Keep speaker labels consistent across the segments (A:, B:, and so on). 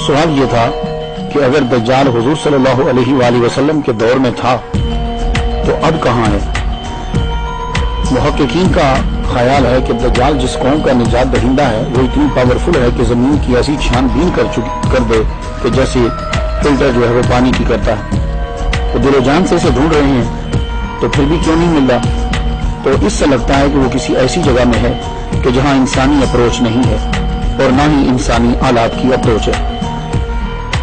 A: سوال یہ تھا کہ اگر دجال حضور صلی اللہ علیہ وآلہ وسلم کے دور میں تھا تو اب کہاں ہے؟ محققین کا خیال ہے کہ دجال جس قوم کا نجات دہندہ ہے وہ اتنی پاورفل ہے کہ زمین کی ایسی چھان بین کر دے کہ جیسے فلٹر جو ہے وہ پانی کی کرتا ہے. وہ دل و جان سے اسے ڈھونڈ رہے ہیں تو پھر بھی کیوں نہیں مل رہا؟ تو اس سے لگتا ہے کہ وہ کسی ایسی جگہ میں ہے کہ جہاں انسانی اپروچ نہیں ہے اور نہ ہی انسانی آلات کی اپروچ ہے.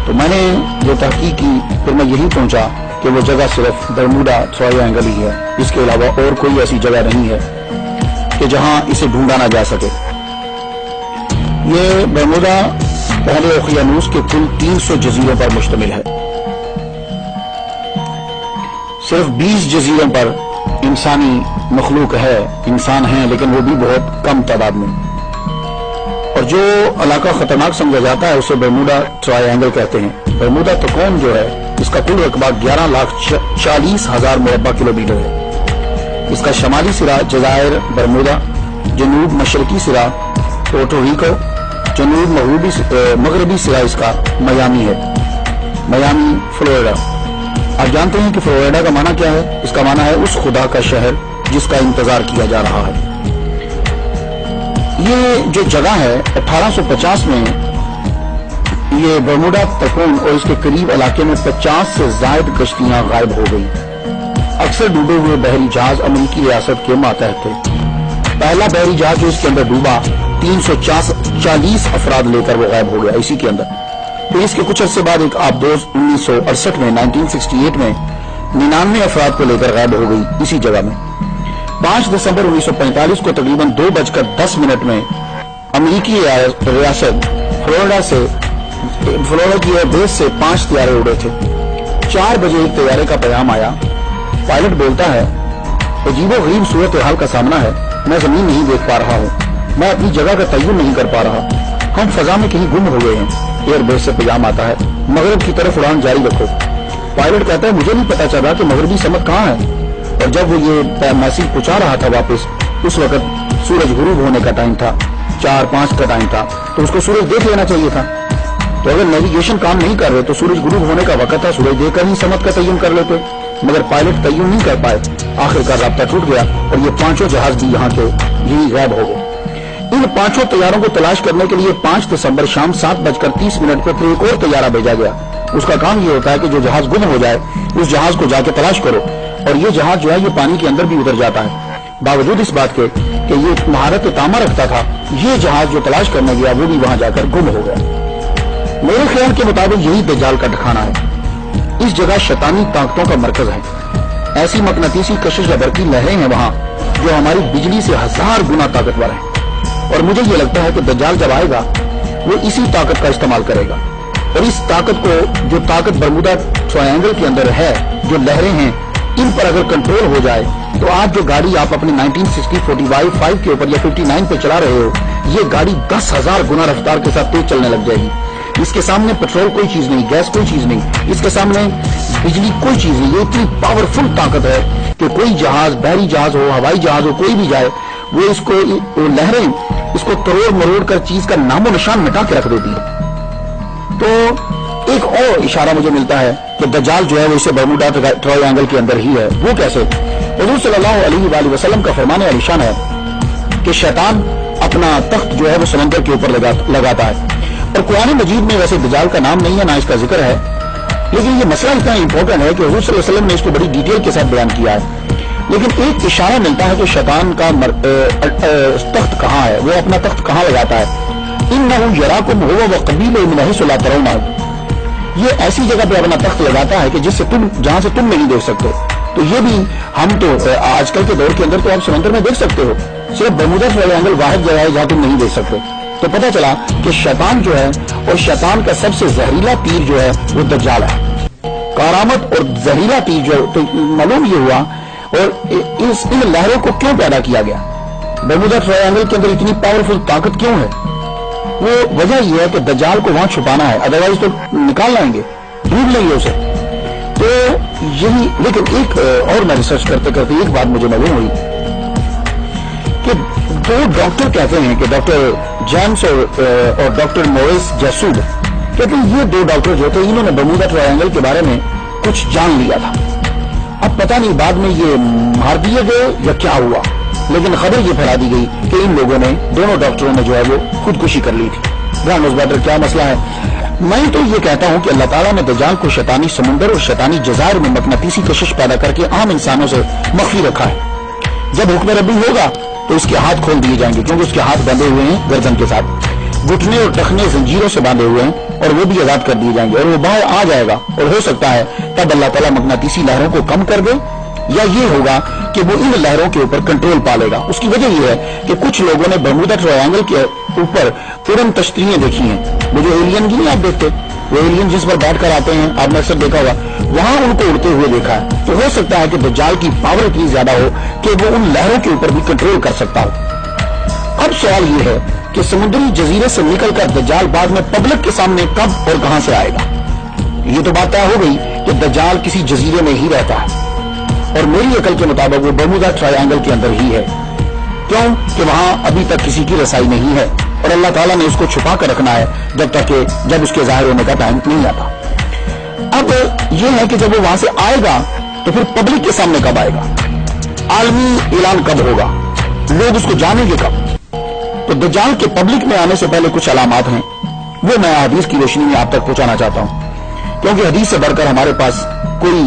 A: تو میں نے جو تحقیق کی پھر میں یہی پہنچا کہ وہ جگہ صرف برموڈا ٹرائنگل ہی ہے. اس کے علاوہ اور کوئی ایسی جگہ نہیں ہے کہ جہاں اسے ڈھونڈا نہ جا سکے. یہ برموڈا پہلے اوقیانوس کے کل 300 جزیروں پر مشتمل ہے. صرف 20 جزیروں پر انسانی مخلوق ہے، انسان ہیں، لیکن وہ بھی بہت کم تعداد میں. اور جو علاقہ خطرناک سمجھا جاتا ہے اسے برموڈا ٹرائنگل کہتے ہیں. برموڈا تکون جو ہے اس کا کل رقبہ 11,40,000 مربع کلومیٹر ہے. اس کا شمالی سرا جزائر برمودا، جنوب مشرقی سرا پورٹو ریکو، جنوب مغربی سرا اس کا میامی ہے، میامی فلوریڈا. آپ جانتے ہیں کہ فلوریڈا کا معنی کیا ہے؟ اس کا معنی ہے اس خدا کا شہر جس کا انتظار کیا جا رہا ہے. یہ جو جگہ ہے 1850 میں یہ برموڈا تکون اور اس کے قریب علاقے میں 50 سے زائد کشتیاں غائب ہو گئی. اکثر ڈوبے ہوئے بحری جہاز امریکی ریاست کے ماتحت تھے. پہلا بحری جہاز جو اس کے اندر ڈوبا 340 افراد لے کر وہ غائب ہو گیا اسی کے اندر. پھر اس کے کچھ عرصے بعد ایک آبدوز 1968 میں 1968 میں 99 افراد کو لے کر غائب ہو گئی اسی جگہ میں. 5 دسمبر 1945 کو تقریباً 2:10 میں امریکی ریاست فلوریڈا کی ایئر بیس سے 5 طیارے اڑے تھے. 4 بجے ایک طیارے کا پیغام آیا. پائلٹ بولتا ہے عجیب و غریب صورتحال کا سامنا ہے، میں زمین نہیں دیکھ پا رہا ہوں، میں اپنی جگہ کا تعین نہیں کر پا رہا، ہم فضا میں کہیں گم ہو گئے ہیں. ایئر بیس سے پیغام آتا ہے مغرب کی طرف اڑان جاری رکھو. پائلٹ کہتا ہے مجھے نہیں پتا چلا کہ مغربی سمت کہاں ہے. اور جب وہ یہ میسیج پہنچا رہا تھا واپس، اس وقت سورج غروب ہونے کا ٹائم تھا، 4-5 کا ٹائم تھا، تو اس کو سورج دیکھ لینا چاہیے تھا. تو اگر نیویگیشن کام نہیں کر رہے تو سورج غروب ہونے کا وقت تھا، سورج دیکھ کر ہی سمت کا تعین کر لیتے، مگر پائلٹ تعین نہیں کر پائے. آخرکار رابطہ ٹوٹ گیا اور یہ 5 جہاز بھی یہاں کے یہی غائب ہو گئے. ان 5 طیاروں کو تلاش کرنے کے لیے 5 دسمبر شام 7:30 پہ پھر ایک اور طیارہ بھیجا گیا. اس کا کام یہ ہوتا ہے کہ جو جہاز گم ہو جائے اس جہاز کو جا کے تلاش کرو، اور یہ جہاز جو ہے یہ پانی کے اندر بھی اتر جاتا ہے. باوجود اس بات کے کہ یہ مہارت تعمیر رکھتا تھا، یہ جہاز جو تلاش کرنے گیا وہ بھی وہاں جا کر گم ہو گیا. میرے خیال کے مطابق یہی دجال کا ٹھکانہ ہے. اس جگہ شیطانی طاقتوں کا مرکز ہے. ایسی مقناطیسی کشش یا برقی لہریں ہیں وہاں جو ہماری بجلی سے 1000 گنا طاقتور ہیں. اور مجھے یہ لگتا ہے کہ دجال جب آئے گا وہ اسی طاقت کا استعمال کرے گا. اور اس طاقت کو، جو طاقت برمودا ٹرائنگل کے اندر ہے، جو لہریں ہیں، ان پر اگر کنٹرول ہو جائے تو آج جو گاڑی آپ اپنے 1960 45 کے اوپر یا 59 پہ چلا رہے ہو، یہ گاڑی 10,000 گنا رفتار کے ساتھ تیز چلنے لگ جائے گی. اس کے سامنے پیٹرول کوئی چیز نہیں، گیس کوئی چیز نہیں، اس کے سامنے بجلی کوئی چیز نہیں. یہ اتنی پاورفل طاقت ہے کہ کوئی جہاز، بحری جہاز ہو، ہوائی جہاز ہو، کوئی بھی جائے، وہ اس کو لہریں اس کو تروڑ مروڑ کر چیز کا نام و نشان مٹا کے رکھ دیتی ہے. تو ایک اور اشارہ مجھے ملتا ہے کہ دجال جو ہے وہ اسے برموڈا ٹرائنگل کے اندر ہی ہے. وہ کیسے؟ حضور صلی اللہ علیہ وآلہ وسلم کا فرمان عالیشان ہے کہ شیطان اپنا تخت جو ہے وہ سمندر کے اوپر لگاتا ہے. اور قرآن مجید میں ویسے دجال کا نام نہیں ہے، نہ اس کا ذکر ہے، لیکن یہ مسئلہ اتنا امپورٹنٹ ہے کہ حضور صلی اللہ علیہ وسلم نے اس کو بڑی ڈیٹیل کے ساتھ بیان کیا ہے. لیکن ایک اشارہ ملتا ہے کہ شیطان کا تخت کہاں ہے، وہ اپنا تخت کہاں لگاتا ہے. انہ یراکم هو وقبیلہ من حیث لا ترونہ. یہ ایسی جگہ پہ اپنا تخت لگاتا ہے کہ جہاں سے تم نہیں دیکھ سکتے. تو یہ بھی ہم تو آج کل کے دور کے اندر تو آپ سمندر میں دیکھ سکتے ہو، صرف برمودا ٹرائنگل واحد جگہ ہے جہاں تم نہیں دیکھ سکتے. تو پتہ چلا کہ شیطان جو ہے، اور شیطان کا سب سے زہریلا تیر جو ہے وہ دجال ہے. کارآمد اور زہریلا تیر جو، تو معلوم یہ ہوا. اور ان لہروں کو کیوں پیدا کیا گیا؟ برمودا ٹرائنگل کے اندر اتنی پاورفل طاقت کیوں ہے؟ وہ وجہ یہ ہے کہ دجال کو وہاں چھپانا ہے، ادروائز تو نکال لائیں گے، ڈھونڈ لیں گے اسے. تو یہی. لیکن ایک اور میں ریسرچ کرتے کرتے ایک بات مجھے معلوم ہوئی کہ 2 ڈاکٹر کہتے ہیں کہ ڈاکٹر جیمس اور ڈاکٹر موریس جیسوب، कहते ये दो डॉक्टर जो थे इन्होंने बर्मुदा ट्रायंगल के बारे में कुछ जान लिया था। अब पता नहीं बाद में ये मार दिए गए या क्या हुआ, लेकिन खबर ये फैला दी गई कि इन लोगों ने, दोनों डॉक्टरों ने जो है वो खुदकुशी कर ली थी। क्या मसला है? मैं तो ये कहता हूं कि अल्लाह ताला ने दज्जाल को शैतानी समुंदर और शैतानी जज़ायर में मकनातीसी कशिश पैदा करके आम इंसानों से मख्फी रखा है। जब हुक्म रब्बी होगा तो इसके हाथ खोल दिए जाएंगे, क्योंकि उसके हाथ बंधे हुए हैं गर्दन के साथ, घुटने और टखने जंजीरों से बांधे हुए हैं, और वो भी आजाद कर दिए जाएंगे और वो बाहर आ जाएगा। और हो सकता है तब अल्लाह ताला मकनातीसी लहरों को कम कर दे, या ये होगा कि वो इन लहरों के ऊपर कंट्रोल पा लेगा। उसकी वजह यह है कि कुछ लोगों ने बर्मुदा ट्रायंगल के ऊपर उड़न तश्तरियां देखी हैं। वो जो एलियन की नहीं आप देखते, वो एलियन जिस पर बैठ कर आते हैं, आपने अक्सर देखा होगा, वहां उनको उड़ते हुए देखा है। तो हो सकता है कि दज्जाल की पावर इतनी ज्यादा हो कि वो उन लहरों के ऊपर भी कंट्रोल कर सकता हो। अब सवाल ये है कि समुद्री जजीरे से निकलकर दज्जाल बाद में पब्लिक के सामने कब और कहां से आएगा? ये तो बात तय हो गई कि दज्जाल किसी जजीरे में ही रहता है, और मेरी अकल के मुताबिक वो बर्मुदा ट्रायंगल के अंदर ही है। क्यों? कि वहां अभी तक किसी की रसाई नहीं है, और अल्लाह ताला ने उसको छुपा कर रखना है जब तक कि जब उसके जाहिर होने का टाइम नहीं आता। अब यह है कि जब वो वहां से आएगा तो फिर पब्लिक के सामने कब आएगा, आलमी ऐलान कब होगा, लोग उसको जानेंगे कब? तो दज्जाल के पब्लिक में आने से पहले कुछ अलामात हैं, वो मैं हदीस की रोशनी में आप तक पहुंचाना चाहता हूं, क्योंकि हदीस से बढ़कर हमारे पास कोई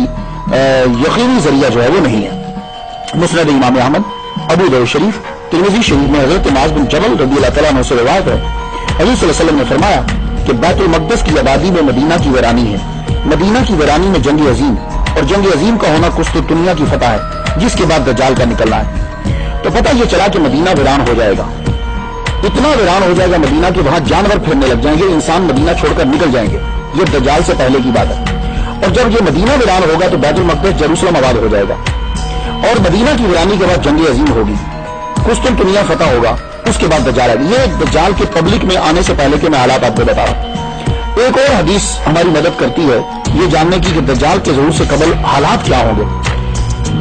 A: यकीनी जरिया जो है वो नहीं है। मुस्नद इमाम अहमद, अबू दाऊद शरीफ, तिरमिज़ी शरीफ में हजरत मुआज़ बिन जबल रज़ियल्लाहु तआला अन्हु से रिवायत है, हज़रत सल्लल्लाहु अलैहि वसल्लम ने फरमाया कि बैतुल मक़दिस की आबादी में मदीना की वीरानी है। मदीना की वीरानी में जंग अजीम, और जंग अजीम का होना कुस्तुनतुनिया की फतह है, जिसके बाद दज्जाल का निकलना है। तो पता यह चला कि मदीना वीरान हो जाएगा, इतना वीरान हो जाएगा मदीना कि वहां जानवर फिरने लग जाएंगे, इंसान मदीना छोड़कर निकल जाएंगे। ये दज्जाल से पहले की बात है। और जब ये मदीना वीरान होगा तो बैतुल मक़दिस जेरूसलम आबाद हो जाएगा, और मदीना की वीरानी के बाद जंग अजीम होगी, कुस्तुनतुनिया फतह होगा, उसके बाद दज्जाल आएगा। ये दज्जाल के पब्लिक में आने से पहले के मैं हालात आपको बता रहा हूं। एक और हदीस हमारी मदद करती है ये जानने की कि दज्जाल के ज़हूर से कबल हालात क्या होंगे।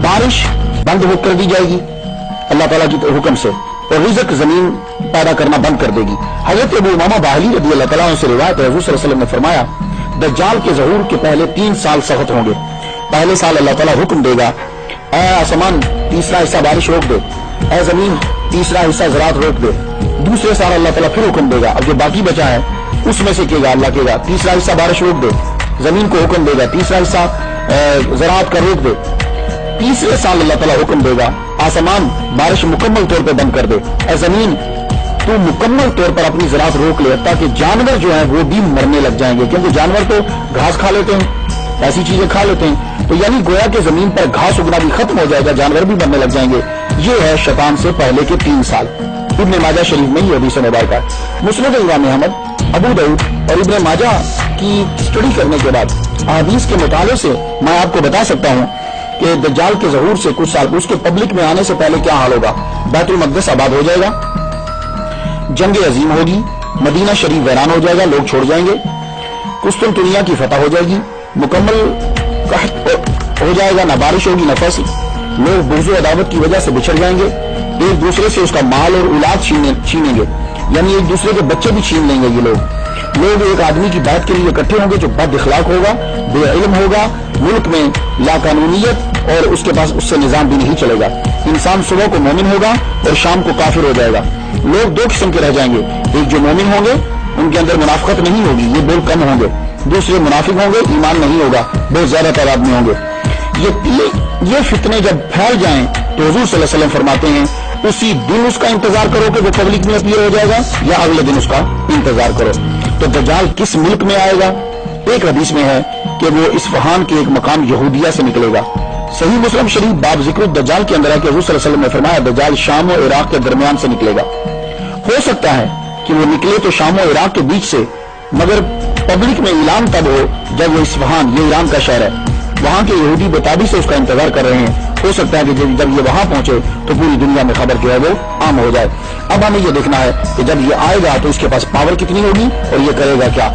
A: बारिश बंद कर दी जाएगी अल्लाह ताला की हुक्म से, और रिज़्क़ जमीन पैदा करना बंद कर देगी। हजरत अबू उमामा बाहिली रज़ियल्लाहु तआला अन्हु से रिवायत है, हुज़ूर सल्लल्लाहु अलैहि वसल्लम ने फरमाया दज्जाल के ज़हूर के पहले 3 साल सख्त होंगे। पहले साल अल्लाह ताला हुक्म देगा, ऐ आसमान तीसरा हिस्सा बारिश रोक दे, ऐ जमीन तीसरा हिस्सा ज़राअत रोक दे। दूसरे साल अल्लाह ताला फिर हुक्म देगा, अब जो बाकी बचा है उसमें से कहेगा, अल्लाह कहेगा तीसरा हिस्सा बारिश रोक दे, जमीन को हुक्म देगा तीसरा हिस्सा ज़राअत का रोक दे। तीसरे साल अल्लाह ताला हुक्म देगा, आसमान बारिश मुकम्मल तौर पर बंद कर दे, ऐ जमीन तू मुकम्मल तौर पर अपनी ज़राअत रोक ले, ताकि जानवर जो है वो भी मरने लग जाएंगे, क्योंकि जानवर तो घास खा लेते हैं, ऐसी चीजें खा लेते हैं। तो यानी गोया के जमीन पर घास उगना भी खत्म हो जाएगा, जानवर भी मरने लग जाएंगे। ये है शैतान से पहले के 3 साल। इब्ने माजा शरीफ में ही हदीस मुबारक है। मुस्नद इमाम अहमद, अबू दाऊद और इब्ने माजा की स्टडी करने के बाद हदीस के मुताले से मैं आपको बता सकता हूँ कि दज्जाल के ज़हूर से कुछ साल उसके पब्लिक में आने से पहले क्या हाल होगा। बैतुल मक़दिस आबाद हो जाएगा, जंग अजीम होगी, मदीना शरीफ वीरान हो जाएगा, लोग छोड़ जाएंगे, कुस्तुनतुनिया की फतह हो जाएगी, मुकम्मल कहत हो जाएगा, ना बारिश होगी ना फसल, लोग बुग़्ज़ व अदावत की वजह से बिछड़ जाएंगे, एक दूसरे से उसका माल और औलाद छीनेंगे, यानी एक दूसरे के बच्चे भी छीन लेंगे। ये लोग एक आदमी की बात के लिए इकट्ठे होंगे जो बद इखलाक होगा, बेइल्म होगा, मुल्क में लाकानूनियत, और उसके पास उससे निजाम भी नहीं चलेगा। इंसान सुबह को मोमिन होगा और शाम को काफिर हो जाएगा। लोग 2 किस्म के रह जाएंगे, एक जो मोमिन होंगे उनके अंदर मुनाफिकत नहीं होगी, ये बोल कम होंगे, दूसरे मुनाफिक होंगे, ईमान नहीं होगा, बहुत ज्यादा तादाद में होंगे। ये फितने जब फैल जाएं तो हुजूर सल्लल्लाहु अलैहि वसल्लम फरमाते हैं उसी दिन उसका इंतजार करो कि वो पब्लिक में अपीयर हो जाएगा, या अगले दिन उसका इंतजार करो। तो दज्जाल किस मुल्क में आएगा? एक हदीस में है कि वो इस्फहान के एक मकाम यहूदिया से निकलेगा। सही मुस्लिम शरीफ बाब जिक्र दज्जाल के अंदर है कि हुजूर सल्लल्लाहु अलैहि वसल्लम ने फरमाया दज्जाल शाम और इराक के दरमियान से निकलेगा। हो सकता है कि वो निकले तो शाम और इराक के बीच से, मगर पब्लिक में ऐलान तब हो जब वो इस्फहान, ये ईरान का शहर है, वहां के यहूदी बेताबी से उसका इंतजार कर रहे हैं। हो सकता है कि जब ये वहां पहुंचे तो पूरी दुनिया में खबर जो है वो आम हो जाए। अब हमें ये देखना है कि जब ये आएगा तो इसके पास पावर कितनी होगी और ये करेगा क्या।